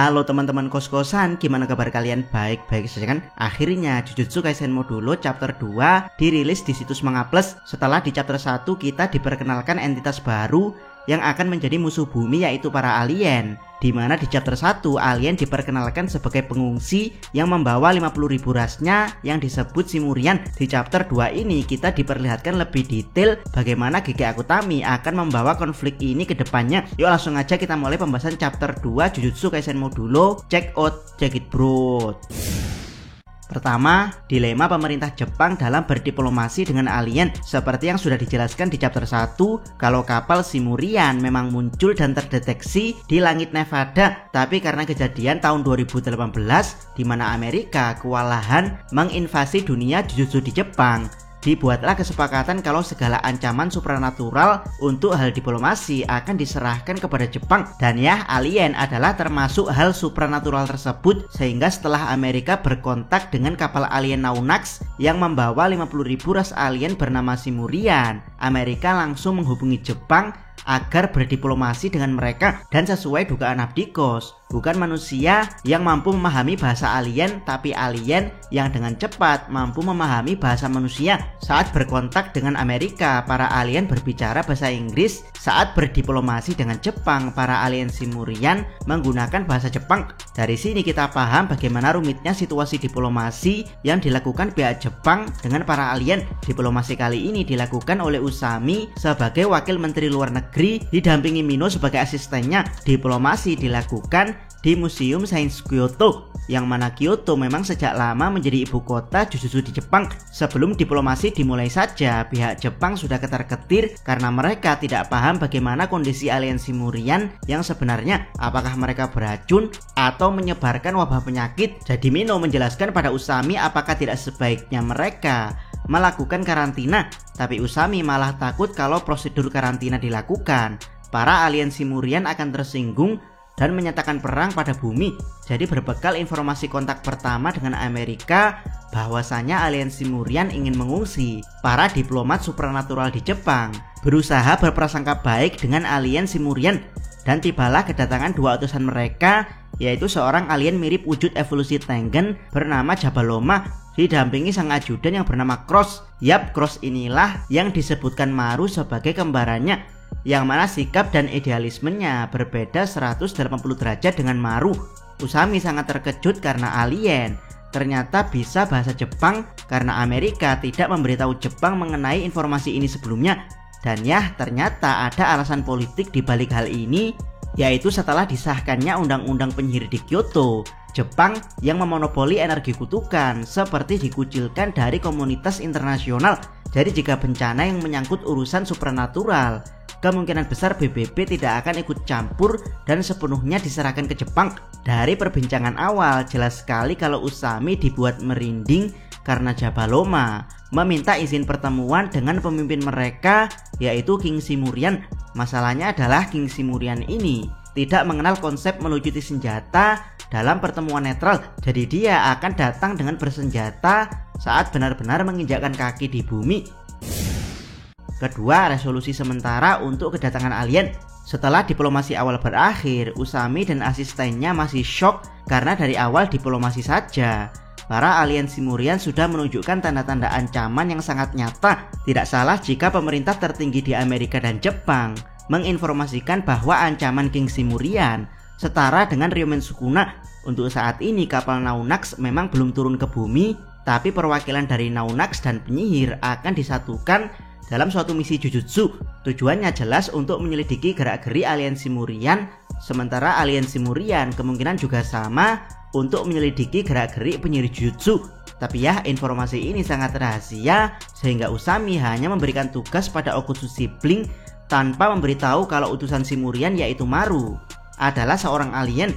Halo teman-teman kos-kosan, gimana kabar kalian? Baik-baik saja kan? Akhirnya Jujutsu Kaisen Modulo chapter 2 dirilis di situs Manga Plus. Setelah di chapter 1 kita diperkenalkan entitas baru yang akan menjadi musuh bumi, yaitu para alien. Dimana di chapter 1 alien diperkenalkan sebagai pengungsi yang membawa 50.000 rasnya yang disebut Simurian. Di chapter 2 ini kita diperlihatkan lebih detail bagaimana Gege Akutami akan membawa konflik ini ke depannya. Yuk langsung aja kita mulai pembahasan chapter 2 Jujutsu Kaisen Modulo. Check out, check it bro. Pertama, dilema pemerintah Jepang dalam berdiplomasi dengan alien. Seperti yang sudah dijelaskan di chapter 1, kalau kapal Simurian memang muncul dan terdeteksi di langit Nevada. Tapi karena kejadian tahun 2018 di mana Amerika kewalahan menginvasi dunia Jujutsu di Jepang, dibuatlah kesepakatan kalau segala ancaman supranatural untuk hal diplomasi akan diserahkan kepada Jepang. Dan ya, alien adalah termasuk hal supranatural tersebut. Sehingga setelah Amerika berkontak dengan kapal alien Naunax yang membawa 50.000 ras alien bernama Simurian, Amerika langsung menghubungi Jepang agar berdiplomasi dengan mereka. Dan sesuai dugaan Abdikos, bukan manusia yang mampu memahami bahasa alien, tapi alien yang dengan cepat mampu memahami bahasa manusia. Saat berkontak dengan Amerika, para alien berbicara bahasa Inggris. Saat berdiplomasi dengan Jepang, para alien Simurian menggunakan bahasa Jepang. Dari sini kita paham bagaimana rumitnya situasi diplomasi yang dilakukan pihak Jepang dengan para alien. Diplomasi kali ini dilakukan oleh Usami sebagai wakil menteri luar negeri, didampingi Mino sebagai asistennya. Diplomasi dilakukan di Museum Sains Kyoto, yang mana Kyoto memang sejak lama menjadi ibu kota Jujutsu di Jepang. Sebelum diplomasi dimulai saja, pihak Jepang sudah ketar-ketir karena mereka tidak paham bagaimana kondisi alien Simurian yang sebenarnya. Apakah mereka beracun atau menyebarkan wabah penyakit? Jadi Mino menjelaskan pada Usami apakah tidak sebaiknya mereka melakukan karantina. Tapi Usami malah takut kalau prosedur karantina dilakukan, para alien Simurian akan tersinggung dan menyatakan perang pada bumi. Jadi berbekal informasi kontak pertama dengan Amerika bahwasanya alien Simurian ingin mengungsi, para diplomat supranatural di Jepang berusaha berprasangka baik dengan alien Simurian. Dan tibalah kedatangan dua utusan mereka, yaitu seorang alien mirip wujud evolusi Tengen bernama Jabaloma, didampingi sang ajudan yang bernama Cross. Yap, Cross inilah yang disebutkan Maru sebagai kembarannya, yang mana sikap dan idealismenya berbeda 180 derajat dengan Maru. Usami sangat terkejut karena alien ternyata bisa bahasa Jepang karena Amerika tidak memberitahu Jepang mengenai informasi ini sebelumnya. Dan ya, ternyata ada alasan politik di balik hal ini, yaitu setelah disahkannya undang-undang penyihir di Kyoto, Jepang yang memonopoli energi kutukan seperti dikucilkan dari komunitas internasional. Jadi jika bencana yang menyangkut urusan supranatural, kemungkinan besar PBB tidak akan ikut campur dan sepenuhnya diserahkan ke Jepang. Dari perbincangan awal jelas sekali kalau Usami dibuat merinding karena Jabaloma meminta izin pertemuan dengan pemimpin mereka, yaitu King Simurian. Masalahnya adalah King Simurian ini tidak mengenal konsep melucuti senjata dalam pertemuan netral. Jadi dia akan datang dengan bersenjata saat benar-benar menginjakkan kaki di bumi. Kedua, resolusi sementara untuk kedatangan alien. Setelah diplomasi awal berakhir, Usami dan asistennya masih shock karena dari awal diplomasi saja para alien Simurian sudah menunjukkan tanda-tanda ancaman yang sangat nyata. Tidak salah jika pemerintah tertinggi di Amerika dan Jepang menginformasikan bahwa ancaman King Simurian setara dengan Ryomen Sukuna. Untuk saat ini kapal Naunax memang belum turun ke bumi, tapi perwakilan dari Naunax dan penyihir akan disatukan dalam suatu misi Jujutsu. Tujuannya jelas untuk menyelidiki gerak-geri alien Simurian, sementara alien Simurian kemungkinan juga sama untuk menyelidiki gerak-geri penyihir Jujutsu. Tapi ya, informasi ini sangat rahasia sehingga Usami hanya memberikan tugas pada Okutsu sibling tanpa memberitahu kalau utusan Simurian yaitu Maru adalah seorang alien.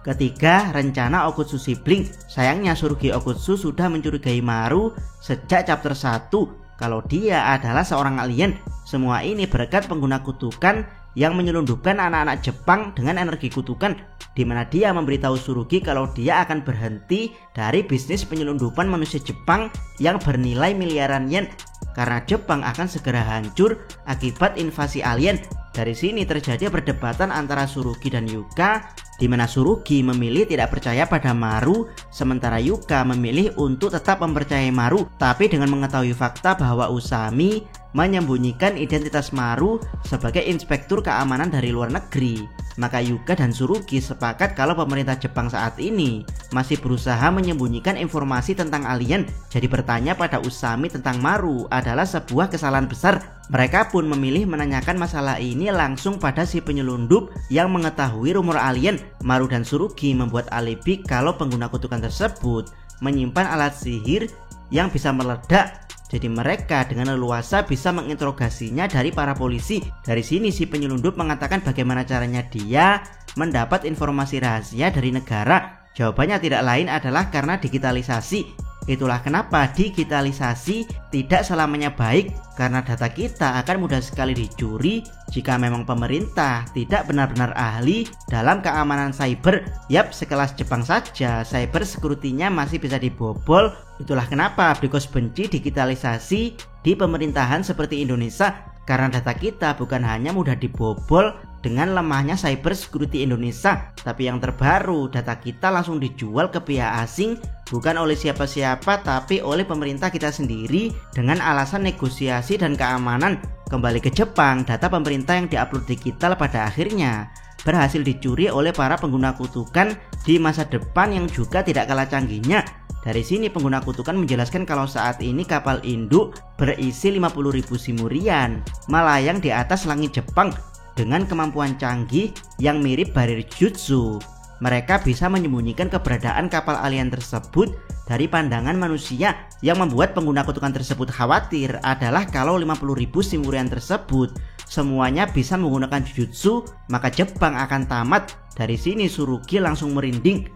Ketiga, rencana Okutsu sibling. Sayangnya Tsurugi Okutsu sudah mencurigai Maru sejak chapter 1 kalau dia adalah seorang alien. Semua ini berkat pengguna kutukan yang menyelundupkan anak-anak Jepang dengan energi kutukan, di mana dia memberitahu Tsurugi kalau dia akan berhenti dari bisnis penyelundupan manusia Jepang yang bernilai miliaran yen karena Jepang akan segera hancur akibat invasi alien. Dari sini terjadi perdebatan antara Tsurugi dan Yuka, di mana Tsurugi memilih tidak percaya pada Maru, sementara Yuka memilih untuk tetap mempercayai Maru, tapi dengan mengetahui fakta bahwa Usami menyembunyikan identitas Maru sebagai inspektur keamanan dari luar negeri. Maka Yuka dan Tsurugi sepakat kalau pemerintah Jepang saat ini masih berusaha menyembunyikan informasi tentang alien. Jadi bertanya pada Usami tentang Maru adalah sebuah kesalahan besar. Mereka pun memilih menanyakan masalah ini langsung pada si penyelundup yang mengetahui rumor alien. Maru dan Tsurugi membuat alibi kalau pengguna kutukan tersebut menyimpan alat sihir yang bisa meledak. Jadi mereka dengan leluasa bisa menginterogasinya dari para polisi. Dari sini si penyelundup mengatakan bagaimana caranya dia mendapat informasi rahasia dari negara. Jawabannya tidak lain adalah karena digitalisasi. Itulah kenapa digitalisasi tidak selamanya baik, karena data kita akan mudah sekali dicuri jika memang pemerintah tidak benar-benar ahli dalam keamanan cyber. Yap, sekelas Jepang saja cyber security-nya masih bisa dibobol. Itulah kenapa Brikos benci digitalisasi di pemerintahan seperti Indonesia, karena data kita bukan hanya mudah dibobol dengan lemahnya cyber security Indonesia, tapi yang terbaru data kita langsung dijual ke pihak asing, bukan oleh siapa-siapa tapi oleh pemerintah kita sendiri dengan alasan negosiasi dan keamanan. Kembali ke Jepang, data pemerintah yang diupload digital pada akhirnya berhasil dicuri oleh para pengguna kutukan di masa depan yang juga tidak kalah canggihnya. Dari sini pengguna kutukan menjelaskan kalau saat ini kapal induk berisi 50.000 Simurian melayang di atas langit Jepang dengan kemampuan canggih yang mirip barir jutsu. Mereka bisa menyembunyikan keberadaan kapal alien tersebut dari pandangan manusia. Yang membuat pengguna kutukan tersebut khawatir adalah kalau 50.000 Simurian tersebut semuanya bisa menggunakan jutsu, maka Jepang akan tamat. Dari sini Tsurugi langsung merinding.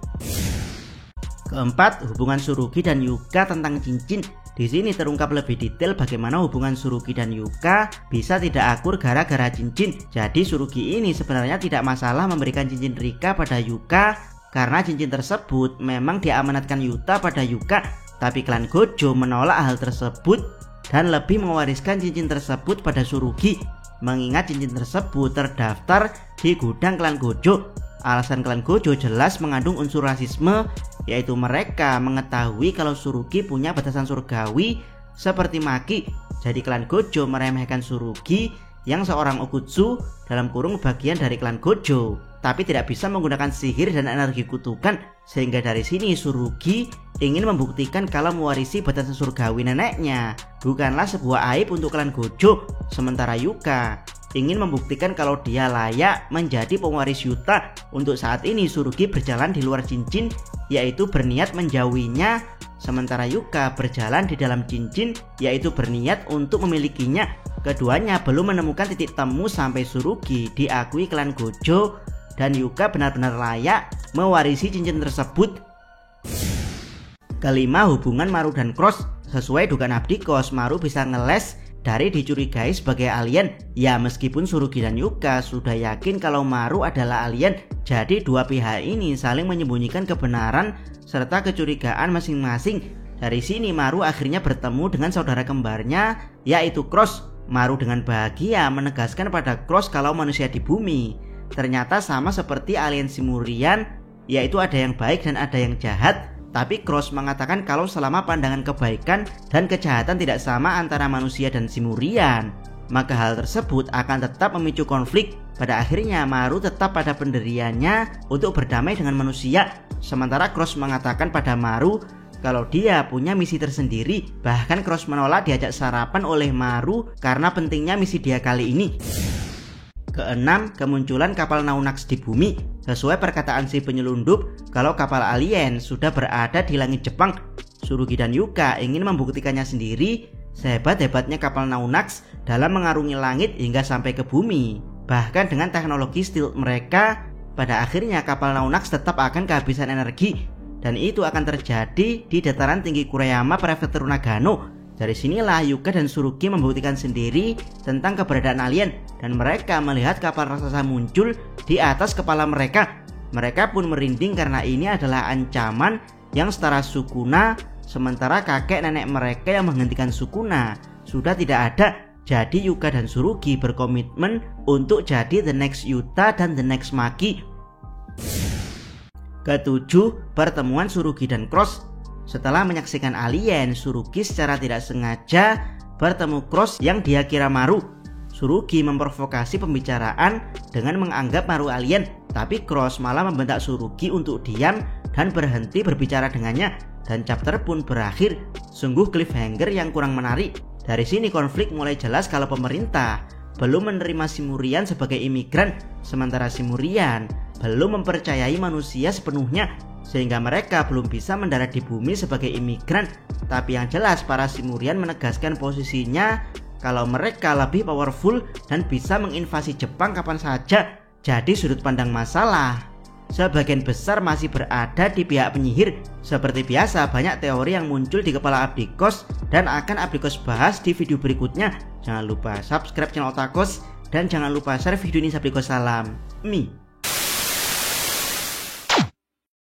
Keempat, hubungan Tsurugi dan Yuka tentang cincin. Di sini terungkap lebih detail bagaimana hubungan Tsurugi dan Yuka bisa tidak akur gara-gara cincin. Jadi Tsurugi ini sebenarnya tidak masalah memberikan cincin Rika pada Yuka karena cincin tersebut memang diamanatkan Yuta pada Yuka. Tapi klan Gojo menolak hal tersebut dan lebih mewariskan cincin tersebut pada Tsurugi, mengingat cincin tersebut terdaftar di gudang klan Gojo. Alasan klan Gojo jelas mengandung unsur rasisme, yaitu mereka mengetahui kalau Tsurugi punya batasan surgawi seperti Maki. Jadi klan Gojo meremehkan Tsurugi yang seorang Okutsu dalam kurung bagian dari klan Gojo, tapi tidak bisa menggunakan sihir dan energi kutukan. Sehingga dari sini Tsurugi ingin membuktikan kalau mewarisi batasan surgawi neneknya bukanlah sebuah aib untuk klan Gojo. Sementara Yuka ingin membuktikan kalau dia layak menjadi pewaris Yuta. Untuk saat ini Tsurugi berjalan di luar cincin, yaitu berniat menjauhinya, sementara Yuka berjalan di dalam cincin, yaitu berniat untuk memilikinya. Keduanya belum menemukan titik temu sampai Tsurugi diakui klan Gojo dan Yuka benar-benar layak mewarisi cincin tersebut. Kelima, hubungan Maru dan Cross. Sesuai dugaan Abdikos, Maru bisa ngeles dari dicurigai sebagai alien. Ya, meskipun Tsurugi dan Yuka sudah yakin kalau Maru adalah alien, jadi dua pihak ini saling menyembunyikan kebenaran serta kecurigaan masing-masing. Dari sini Maru akhirnya bertemu dengan saudara kembarnya, yaitu Cross. Maru dengan bahagia menegaskan pada Cross kalau manusia di bumi ternyata sama seperti alien Simurian, yaitu ada yang baik dan ada yang jahat. Tapi Cross mengatakan kalau selama pandangan kebaikan dan kejahatan tidak sama antara manusia dan Simurian, maka hal tersebut akan tetap memicu konflik. Pada akhirnya Maru tetap pada pendiriannya untuk berdamai dengan manusia. Sementara Cross mengatakan pada Maru kalau dia punya misi tersendiri. Bahkan Cross menolak diajak sarapan oleh Maru karena pentingnya misi dia kali ini. Keenam, kemunculan kapal Naunax di bumi. Sesuai perkataan si penyelundup, kalau kapal alien sudah berada di langit Jepang, Tsurugi dan Yuka ingin membuktikannya sendiri sehebat-hebatnya kapal Naunax dalam mengarungi langit hingga sampai ke bumi. Bahkan dengan teknologi stealth mereka, pada akhirnya kapal Naunax tetap akan kehabisan energi, dan itu akan terjadi di dataran tinggi Kurayama Prefektur Nagano. Dari sinilah Yuka dan Tsurugi membuktikan sendiri tentang keberadaan alien, dan mereka melihat kapal raksasa muncul di atas kepala mereka. Mereka pun merinding karena ini adalah ancaman yang setara Sukuna, sementara kakek nenek mereka yang menghentikan Sukuna sudah tidak ada. Jadi Yuka dan Tsurugi berkomitmen untuk jadi the next Yuta dan the next Maki. Ketujuh, pertemuan Tsurugi dan Cross. Setelah menyaksikan alien, Tsurugi secara tidak sengaja bertemu Cross yang dia kira Maru. Tsurugi memprovokasi pembicaraan dengan menganggap Maru alien, tapi Cross malah membentak Tsurugi untuk diam dan berhenti berbicara dengannya. Dan chapter pun berakhir. Sungguh cliffhanger yang kurang menarik. Dari sini konflik mulai jelas kalau pemerintah belum menerima Simurian sebagai imigran, sementara Simurian belum mempercayai manusia sepenuhnya, sehingga mereka belum bisa mendarat di bumi sebagai imigran. Tapi yang jelas para Simurian menegaskan posisinya kalau mereka lebih powerful dan bisa menginvasi Jepang kapan saja. Jadi sudut pandang masalah sebagian besar masih berada di pihak penyihir. Seperti biasa, banyak teori yang muncul di kepala Abdikos dan akan Abdikos bahas di video berikutnya. Jangan lupa subscribe channel Otakos dan jangan lupa share video ini. Abdikos salam Mi.